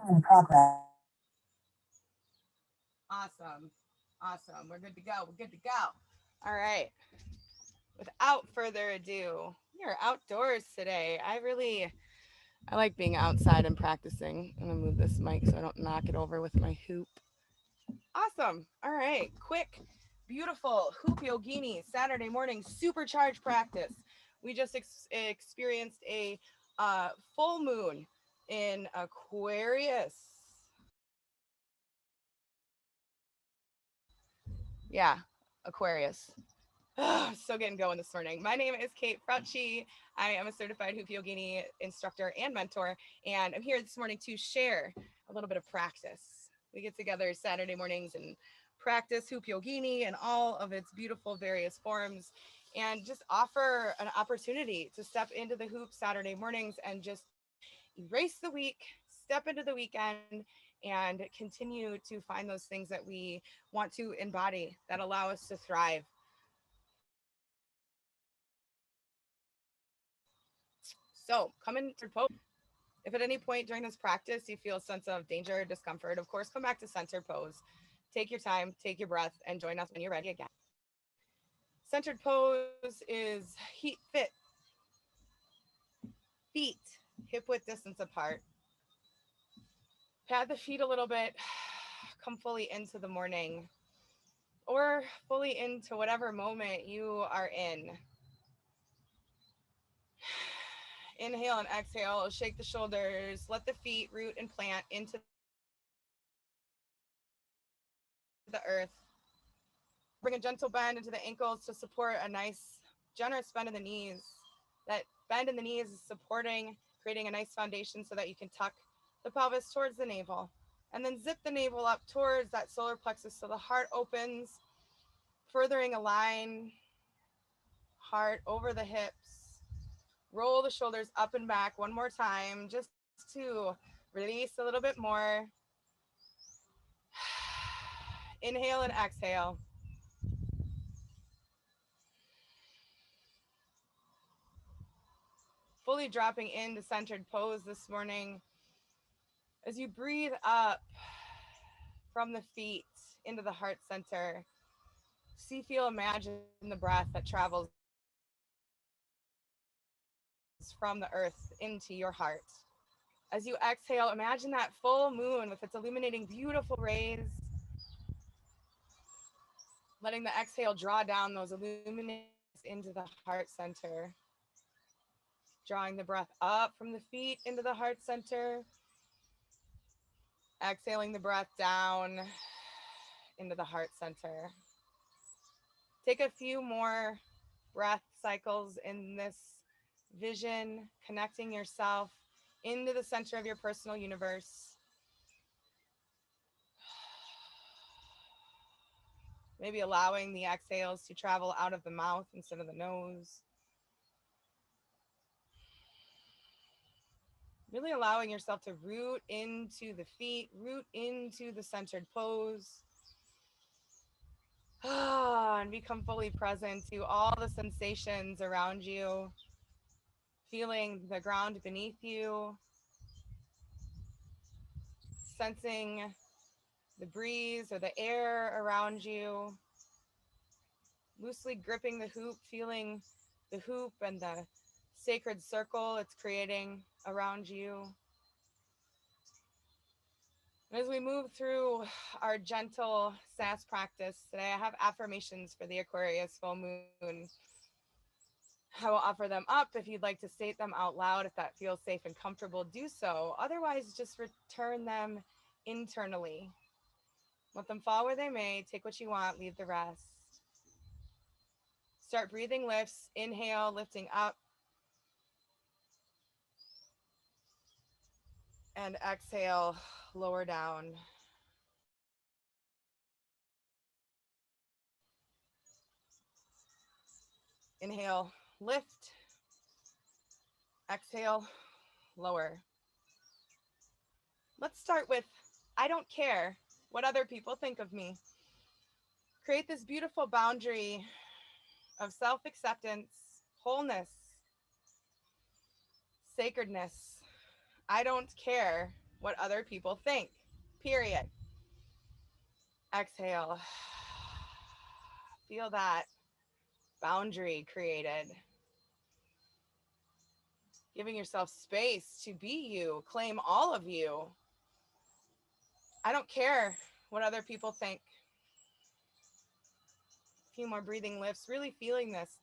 In progress. Awesome. Awesome. We're good to go. We're good to go. All right. Without further ado, we are outdoors today. I like being outside and practicing. I'm gonna move this mic so I don't knock it over with my hoop. Awesome. All right. Quick, beautiful HoopYogini Saturday morning supercharged practice. We just experienced a full moon in Aquarius. Yeah, Aquarius. So getting going this morning. My name is Kate Frautschy. I am a certified HoopYogini instructor and mentor, and I'm here this morning to share a little bit of practice. We get together Saturday mornings and practice HoopYogini and all of its beautiful various forms, and just offer an opportunity to step into the hoop Saturday mornings and just erase the week, step into the weekend, and continue to find those things that we want to embody that allow us to thrive. So come in to pose. If at any point during this practice you feel a sense of danger or discomfort, of course, come back to center pose. Take your time, take your breath, and join us when you're ready again. Centered pose is heat fit, feet hip width distance apart. Pad the feet a little bit, come fully into the morning or fully into whatever moment you are in. Inhale and exhale, shake the shoulders, let the feet root and plant into the earth. Bring a gentle bend into the ankles to support a nice, generous bend in the knees. That bend in the knees is supporting, creating a nice foundation so that you can tuck the pelvis towards the navel. And then zip the navel up towards that solar plexus so the heart opens, furthering a line, heart over the hips. Roll the shoulders up and back one more time just to release a little bit more. Inhale and exhale. Fully dropping into centered pose this morning. As you breathe up from the feet into the heart center, see, feel, imagine the breath that travels from the earth into your heart. As you exhale, imagine that full moon with its illuminating, beautiful rays, letting the exhale draw down those illuminating rays into the heart center, drawing the breath up from the feet into the heart center, exhaling the breath down into the heart center. Take a few more breath cycles in this vision, connecting yourself into the center of your personal universe. Maybe allowing the exhales to travel out of the mouth instead of the nose. Really allowing yourself to root into the feet, root into the centered pose. And become fully present to all the sensations around you, feeling the ground beneath you, sensing the breeze or the air around you, loosely gripping the hoop, feeling the hoop and the sacred circle it's creating around you. And as we move through our gentle SAS practice today, I have affirmations for the Aquarius full moon. I will offer them up if you'd like to state them out loud. If that feels safe and comfortable, do so. Otherwise, just return them internally. Let them fall where they may. Take what you want, leave the rest. Start breathing lifts. Inhale, lifting up. And exhale, lower down. Inhale, lift. Exhale, lower. Let's start with I don't care what other people think of me. Create this beautiful boundary of self acceptance, wholeness, sacredness. I don't care. what other people think, period. Exhale. Feel that boundary created. Giving yourself space to be you, claim all of you. I don't care what other people think. A few more breathing lifts, really feeling this.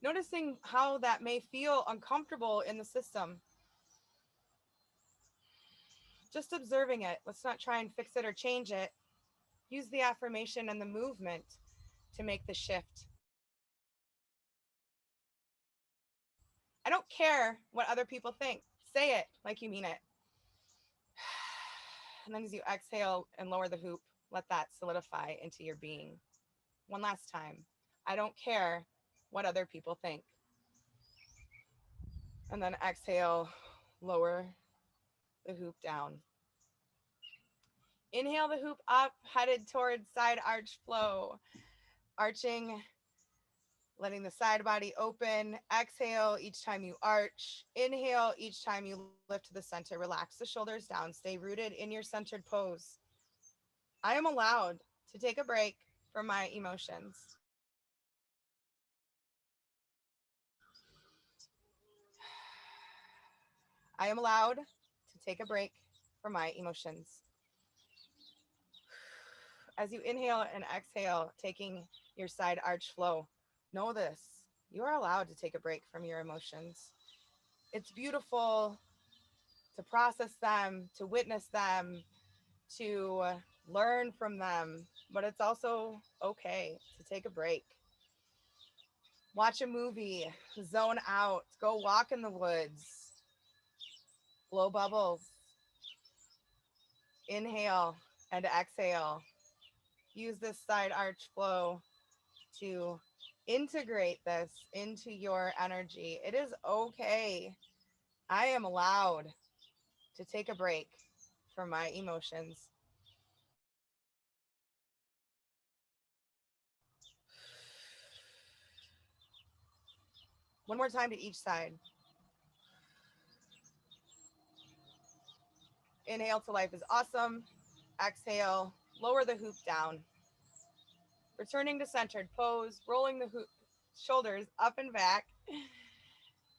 Noticing how that may feel uncomfortable in the system. Just observing it. Let's not try and fix it or change it. Use the affirmation and the movement to make the shift. I don't care what other people think. Say it like you mean it. And then as you exhale and lower the hoop, let that solidify into your being. One last time. I don't care what other people think. And then exhale, lower the hoop down. Inhale the hoop up, headed towards side arch flow. Arching, letting the side body open. Exhale each time you arch. Inhale each time you lift to the center. Relax the shoulders down. Stay rooted in your centered pose. I am allowed to take a break from my emotions. I am allowed to take a break from my emotions. As you inhale and exhale, taking your side arch flow, know this. You are allowed to take a break from your emotions. It's beautiful to process them, to witness them, to learn from them, but it's also okay to take a break. Watch a movie, zone out, go walk in the woods, blow bubbles, inhale and exhale. Use this side arch flow to integrate this into your energy. It is okay. I am allowed to take a break from my emotions. One more time to each side. Inhale to life is awesome. Exhale, lower the hoop down. Returning to centered pose, rolling the hoop, shoulders up and back.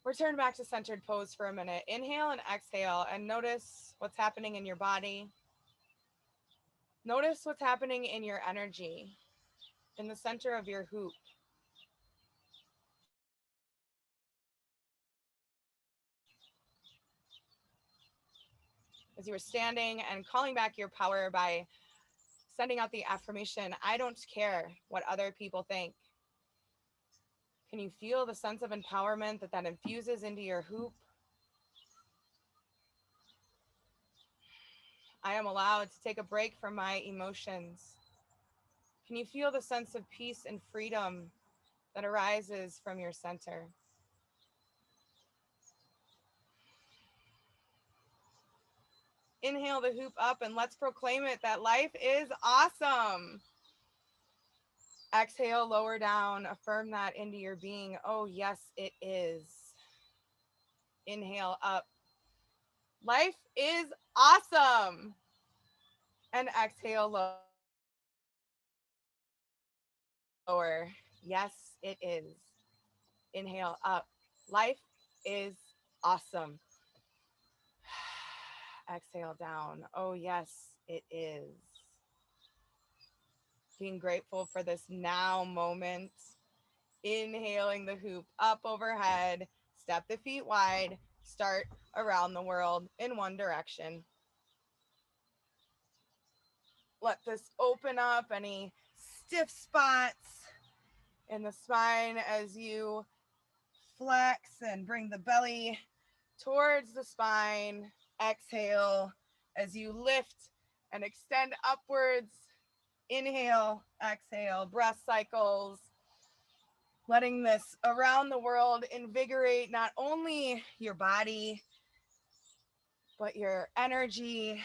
Return back to centered pose for a minute. Inhale and exhale, and notice what's happening in your body. Notice what's happening in your energy, in the center of your hoop. As you are standing and calling back your power by sending out the affirmation, I don't care what other people think. Can you feel the sense of empowerment that infuses into your hoop? I am allowed to take a break from my emotions. Can you feel the sense of peace and freedom that arises from your center? Inhale the hoop up and let's proclaim it that life is awesome. Exhale, lower down, affirm that into your being. Oh, yes, it is. Inhale up. Life is awesome. And exhale, lower. Yes, it is. Inhale up. Life is awesome. Exhale down. Oh, yes, it is. Being grateful for this now moment. Inhaling the hoop up overhead. Step the feet wide. Start around the world in one direction. Let this open up any stiff spots in the spine as you flex and bring the belly towards the spine. Exhale as you lift and extend upwards. Inhale, exhale, breath cycles. Letting this around the world invigorate not only your body, but your energy.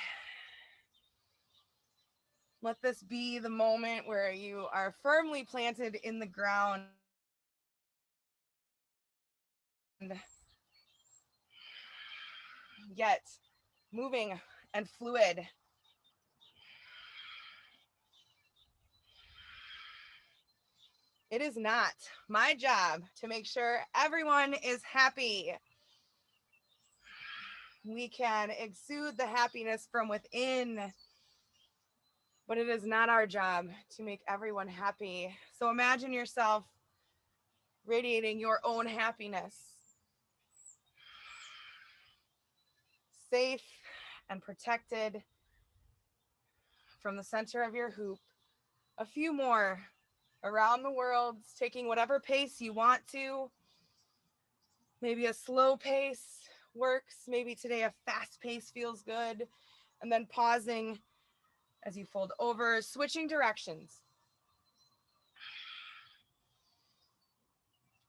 Let this be the moment where you are firmly planted in the ground. Yet moving and fluid. It is not my job to make sure everyone is happy. We can exude the happiness from within, but it is not our job to make everyone happy. So imagine yourself radiating your own happiness, safe and protected from the center of your hoop. A few more around the world, taking whatever pace you want to. Maybe a slow pace works. Maybe today a fast pace feels good. And then pausing as you fold over, switching directions.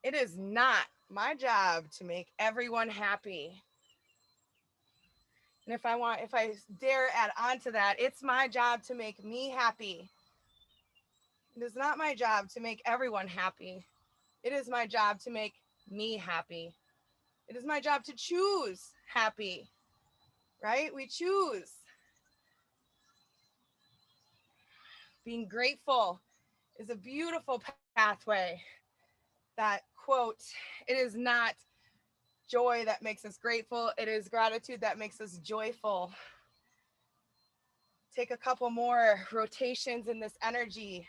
It is not my job to make everyone happy. And if I dare add on to that, it's my job to make me happy. It is not my job to make everyone happy. It is my job to make me happy. It is my job to choose happy, right? We choose. Being grateful is a beautiful pathway. That quote, it is not joy that makes us grateful. It is gratitude that makes us joyful. Take a couple more rotations in this energy.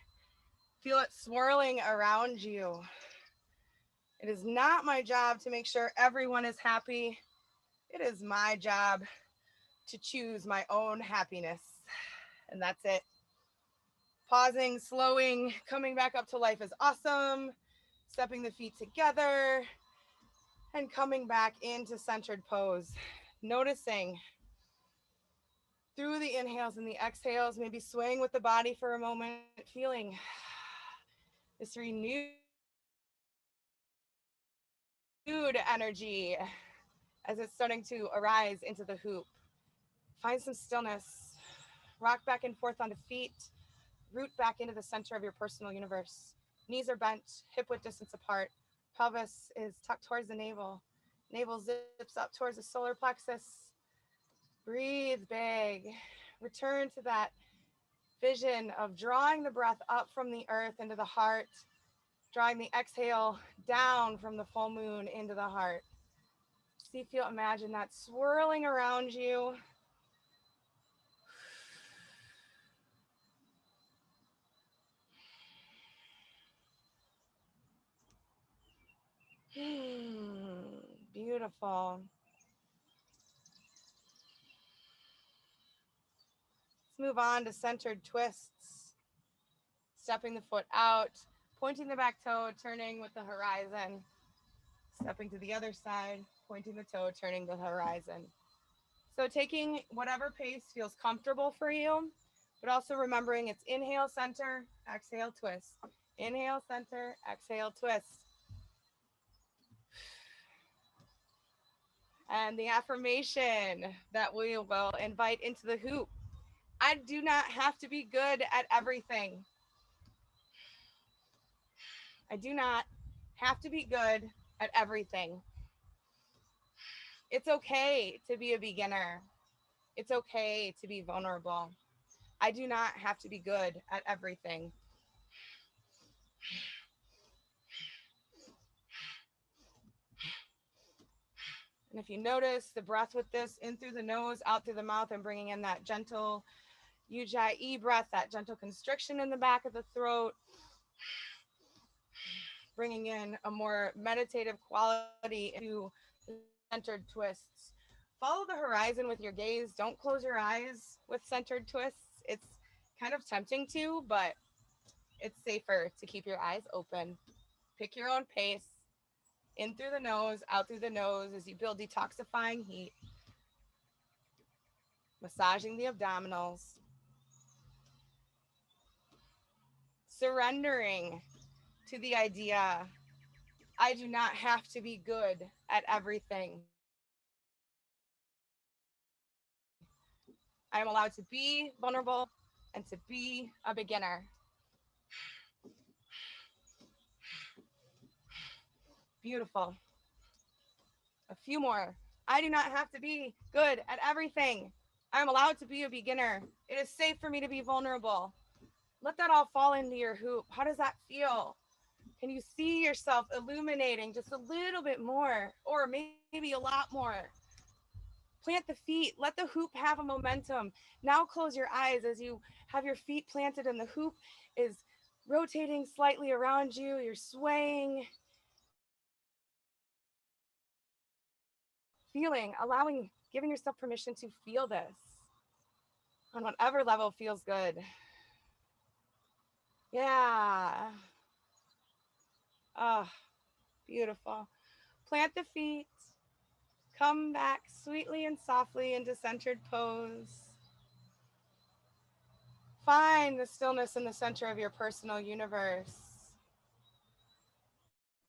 Feel it swirling around you. It is not my job to make sure everyone is happy. It is my job to choose my own happiness. And that's it. Pausing, slowing, coming back up to life is awesome. Stepping the feet together and coming back into centered pose. Noticing through the inhales and the exhales, maybe swaying with the body for a moment, feeling this renewed energy as it's starting to arise into the hoop. Find some stillness. Rock back and forth on the feet. Root back into the center of your personal universe. Knees are bent, hip width distance apart. Pelvis is tucked towards the navel. Navel zips up towards the solar plexus. Breathe big. Return to that vision of drawing the breath up from the earth into the heart, drawing the exhale down from the full moon into the heart. See, feel, imagine that swirling around you. Beautiful. Let's move on to centered twists. Stepping the foot out, pointing the back toe, turning with the horizon. Stepping to the other side, pointing the toe, turning the horizon. So taking whatever pace feels comfortable for you, but also remembering it's inhale, center, exhale, twist. Inhale, center, exhale, twist. And the affirmation that we will invite into the hoop. I do not have to be good at everything. I do not have to be good at everything. It's okay to be a beginner. It's okay to be vulnerable. I do not have to be good at everything. And if you notice the breath with this, in through the nose, out through the mouth, and bringing in that gentle Ujjayi breath, that gentle constriction in the back of the throat, bringing in a more meditative quality into centered twists. Follow the horizon with your gaze. Don't close your eyes with centered twists. It's kind of tempting to, but it's safer to keep your eyes open. Pick your own pace. In through the nose, out through the nose as you build detoxifying heat. Massaging the abdominals. Surrendering to the idea, I do not have to be good at everything. I am allowed to be vulnerable and to be a beginner. Beautiful. A few more. I do not have to be good at everything. I'm allowed to be a beginner. It is safe for me to be vulnerable. Let that all fall into your hoop. How does that feel? Can you see yourself illuminating just a little bit more, or maybe a lot more? Plant the feet, let the hoop have a momentum. Now close your eyes as you have your feet planted and the hoop is rotating slightly around you. You're swaying, feeling, allowing, giving yourself permission to feel this on whatever level feels good. Yeah. Ah, oh, beautiful. Plant the feet. Come back sweetly and softly into centered pose. Find the stillness in the center of your personal universe.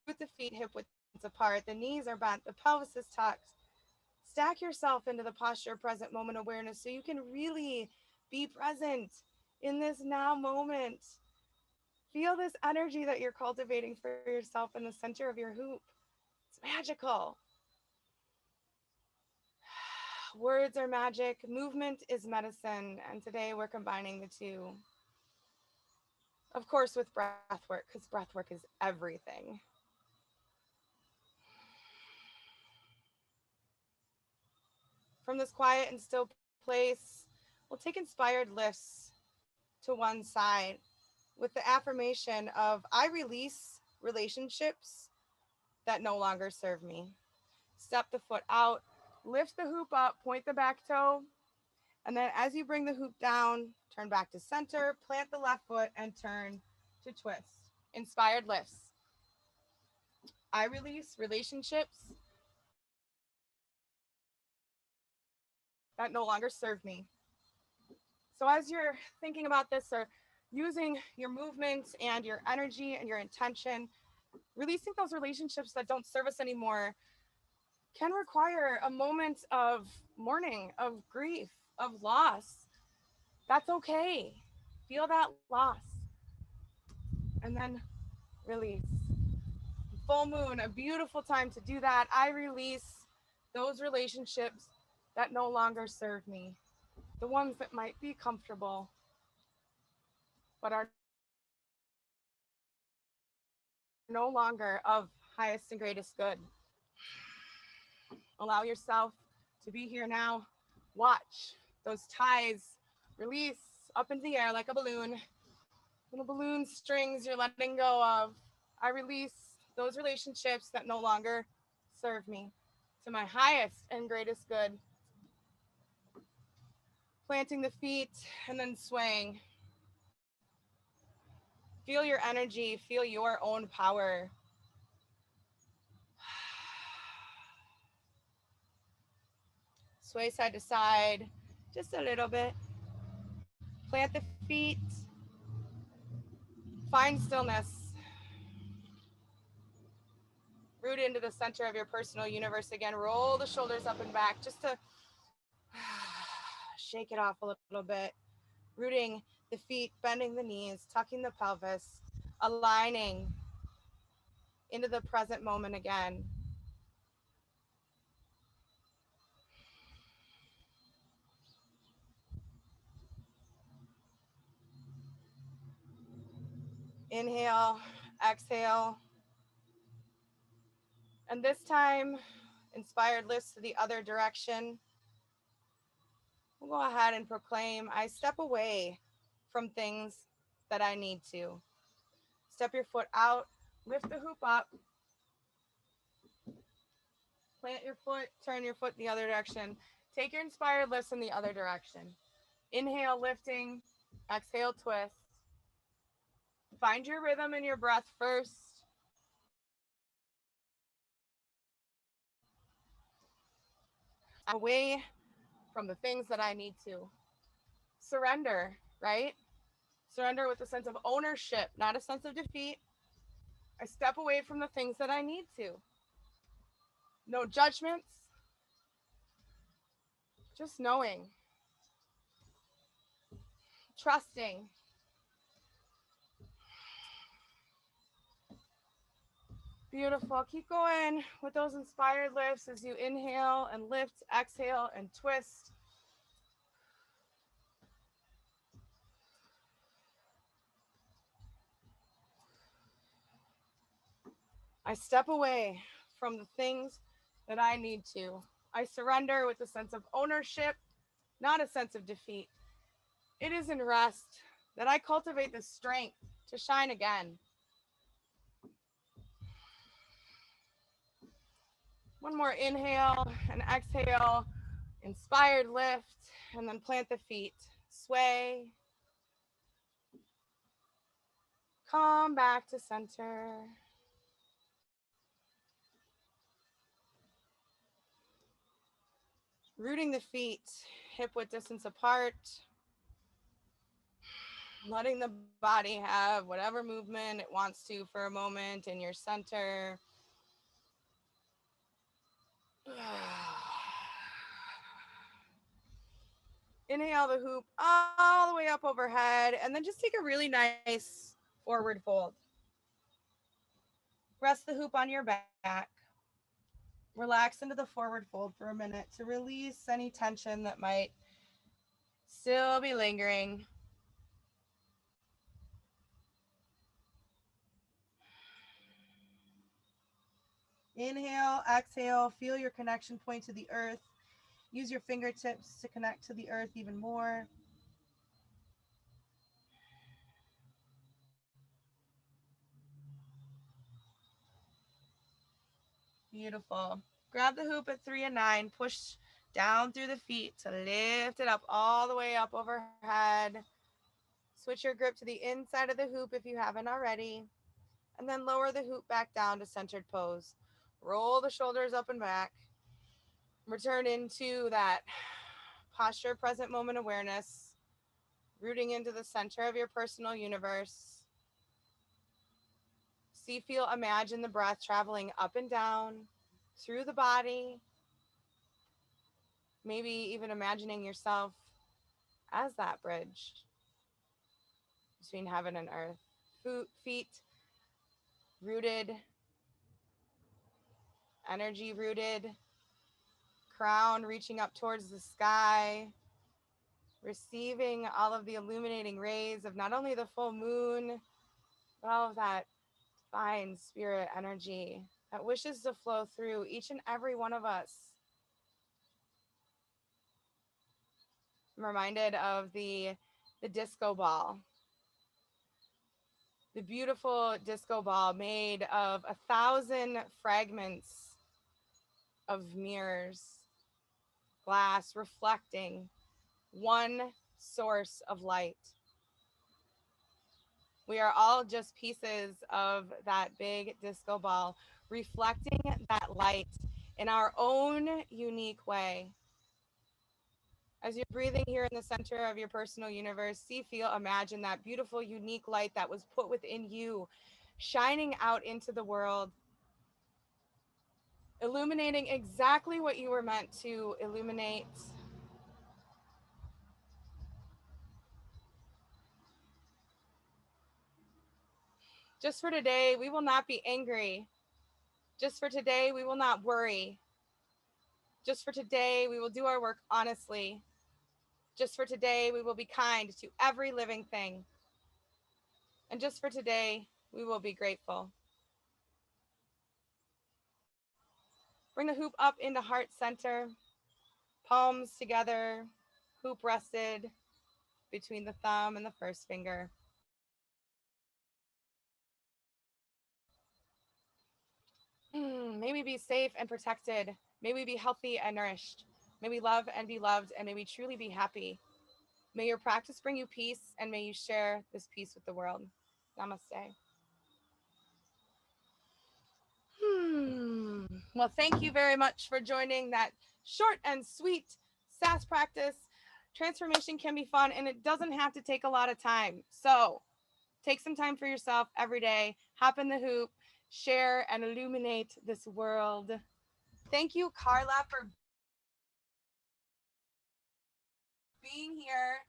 Root the feet hip width apart. The knees are bent. The pelvis is tucked. Stack yourself into the posture of present moment awareness so you can really be present in this now moment. Feel this energy that you're cultivating for yourself in the center of your hoop. It's magical. Words are magic, movement is medicine, and today we're combining the two. Of course, with breath work, because breath work is everything. From this quiet and still place, we'll take inspired lifts to one side with the affirmation of I release relationships that no longer serve me. Step the foot out, lift the hoop up, point the back toe, and then as you bring the hoop down, turn back to center, plant the left foot, and turn to twist. Inspired lifts. I release relationships that no longer serve me. So as you're thinking about this or using your movement and your energy and your intention, releasing those relationships that don't serve us anymore can require a moment of mourning, of grief, of loss. That's okay. Feel that loss and then release. Full moon, a beautiful time to do that. I release those relationships that no longer serve me, the ones that might be comfortable but are no longer of highest and greatest good. Allow yourself to be here now. Watch those ties release up into the air like a balloon. Little balloon strings you're letting go of. I release those relationships that no longer serve me to my highest and greatest good. Planting the feet and then swaying. Feel your energy, feel your own power. Sway side to side, just a little bit. Plant the feet. Find stillness. Root into the center of your personal universe again. Roll the shoulders up and back just to shake it off a little bit. Rooting the feet, bending the knees, tucking the pelvis, aligning into the present moment again. Inhale, exhale. And this time, inspired lifts to the other direction. We'll go ahead and proclaim, I step away from things that I need to. Step your foot out, lift the hoop up, plant your foot, turn your foot in the other direction. Take your inspired lifts in the other direction. Inhale, lifting, exhale, twist. Find your rhythm in your breath first. Away from the things that I need to. Surrender, right? Surrender with a sense of ownership, not a sense of defeat. I step away from the things that I need to. No judgments, just knowing, trusting. Beautiful. Keep going with those inspired lifts as you inhale and lift, exhale and twist. I step away from the things that I need to. I surrender with a sense of ownership, not a sense of defeat. It is in rest that I cultivate the strength to shine again. One more inhale and exhale, inspired lift, and then plant the feet. Sway, come back to center. Rooting the feet hip width distance apart, letting the body have whatever movement it wants to for a moment in your center. Inhale the hoop all the way up overhead, and then just take a really nice forward fold. Rest the hoop on your back. Relax into the forward fold for a minute to release any tension that might still be lingering. Inhale, exhale, feel your connection point to the earth. Use your fingertips to connect to the earth even more. Beautiful. Grab the hoop at 3 and 9. Push down through the feet to lift it up all the way up overhead. Switch your grip to the inside of the hoop if you haven't already. And then lower the hoop back down to centered pose. Roll the shoulders up and back. Return into that posture, present moment awareness, rooting into the center of your personal universe. See, feel, imagine the breath traveling up and down through the body. Maybe even imagining yourself as that bridge between heaven and earth. Feet rooted, energy rooted, crown reaching up towards the sky, receiving all of the illuminating rays of not only the full moon, but all of that divine spirit energy that wishes to flow through each and every one of us. I'm reminded of the disco ball. The beautiful disco ball made of 1,000 fragments of mirrors, glass reflecting one source of light. We are all just pieces of that big disco ball, reflecting that light in our own unique way. As you're breathing here in the center of your personal universe, see, feel, imagine that beautiful, unique light that was put within you, shining out into the world, illuminating exactly what you were meant to illuminate. Just for today, we will not be angry. Just for today, we will not worry. Just for today, we will do our work honestly. Just for today, we will be kind to every living thing. And just for today, we will be grateful. Bring the hoop up into heart center, palms together, hoop rested between the thumb and the first finger. May we be safe and protected. May we be healthy and nourished. May we love and be loved, and may we truly be happy. May your practice bring you peace, and may you share this peace with the world. Namaste. Well, thank you very much for joining that short and sweet SAS practice. Transformation can be fun, and it doesn't have to take a lot of time. So take some time for yourself every day. Hop in the hoop, share, and illuminate this world. Thank you, Carla, for being here.